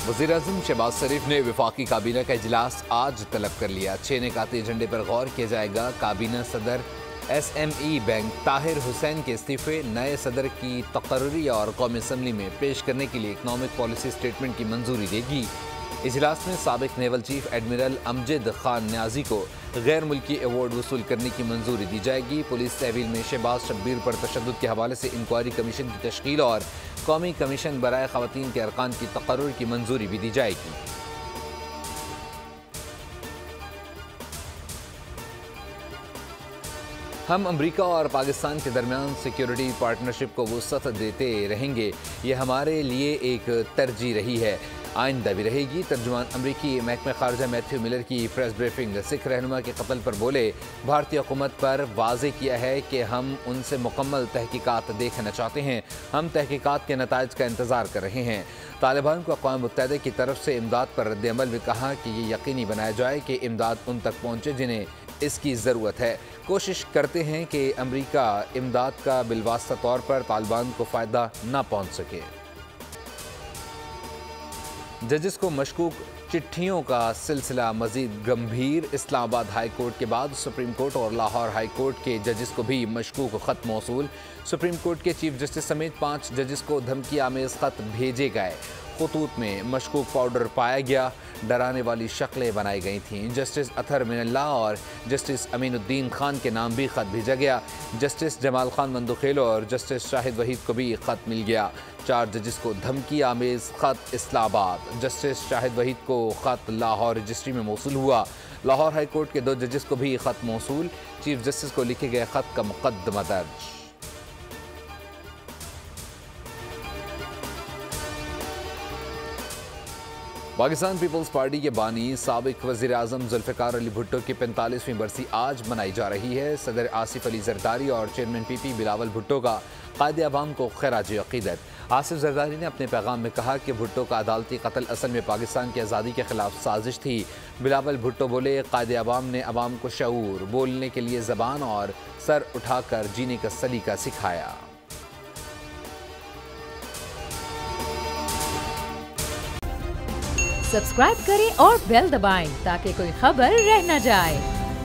वज़ीर-ए-आज़म शहबाज शरीफ ने वफाकी काबीना का इजलास आज तलब कर लिया। 6 निकाती एजेंडे पर गौर किया जाएगा। काबीना सदर SME बैंक ताहिर हुसैन के इस्तीफे, नए सदर की तकर्री और कौमी असम्बली में पेश करने के लिए इकनॉमिक पॉलिसी स्टेटमेंट की मंजूरी देगी। इजलास में साबिक naval chief admiral Amjad Khan Niazi को गैर मुल्की अवार्ड वसूल करने की मंजूरी दी जाएगी। पुलिस तहवील में शहबाज शब्बीर पर तशद्दुद के हवाले से इंक्वायरी कमीशन की तश्कील और कौमी कमीशन बराए ख़वातीन के अरकान की तकर्रुर की मंजूरी भी दी जाएगी। हम अमरीका और पाकिस्तान के दरमियान सिक्योरिटी पार्टनरशिप को वुसअत देते रहेंगे। ये हमारे लिए एक तरजीह रही है, आइंदा भी रहेगी। तर्जुमान अमरीकी महकमा खारजा मैथ्यू मिलर की प्रेस ब्रीफिंग। सिख रहनुमा के कत्ल पर बोले, भारतीय हुकूमत पर वाज़ेह किया है कि हम उनसे मुकम्मल तहकीकात देखना चाहते हैं। हम तहकीकात के नताइज का इंतज़ार कर रहे हैं। तालिबान को अक़वाम मुत्तहिदा की तरफ से इमदाद पर रद्द-ए-अमल में कहा कि ये यकीनी बनाया जाए कि इमदाद उन तक पहुँचे जिन्हें इसकी ज़रूरत है। कोशिश करते हैं कि अमरीका इमदाद का बिलवास्ता तौर पर तालिबान को फ़ायदा न पहुँच सके। जजेस को मशकूक चिट्ठियों का सिलसिला मजीद गंभीर। इस्लामाबाद हाई कोर्ट के बाद सुप्रीम कोर्ट और लाहौर हाई कोर्ट के जजेस को भी मशकूक ख़त मौसूल। सुप्रीम कोर्ट के चीफ जस्टिस समेत 5 जजेस को धमकी आमेज ख़त भेजे गए। खतूत में मशकूक पाउडर पाया गया, डराने वाली शक्लें बनाई गई थीं। जस्टिस अतहर मिनल्ला और जस्टिस अमीनुद्दीन खान के नाम भी ख़त भेजा गया। जस्टिस जमाल खान मंदुखेल और जस्टिस शाहिद वहीद को भी ख़त मिल गया। 4 जजेस को धमकी आमेज ख़त इस्लामाबाद। जस्टिस शाहिद वहीद को ख़त लाहौर रजिस्ट्री में मौसूल हुआ। लाहौर हाई कोर्ट के 2 जजेस को भी ख़त मौसूल। चीफ जस्टिस को लिखे गए ख़त का मुकदमा दर्ज। पाकिस्तान पीपल्स पार्टी के बानी साबिक वज़ीर आज़म ज़ुल्फ़िकार अली भुट्टो की 45वीं बरसी आज मनाई जा रही है। सदर आसिफ अली ज़रदारी और चेयरमैन PP बिलावल भुट्टो का क़ायदे अवाम को ख़िराज अक़ीदत। आसिफ ज़रदारी ने अपने पैगाम में कहा कि भुट्टो का अदालती कत्ल असल में पाकिस्तान की आज़ादी के ख़िलाफ़ साजिश थी। बिलावल भुट्टो बोले, क़ायदे अवाम ने अवाम को शऊर, बोलने के लिए ज़बान और सर उठाकर जीने का सलीका सिखाया। सब्सक्राइब करें और बेल दबाएं ताकि कोई खबर रह न जाए।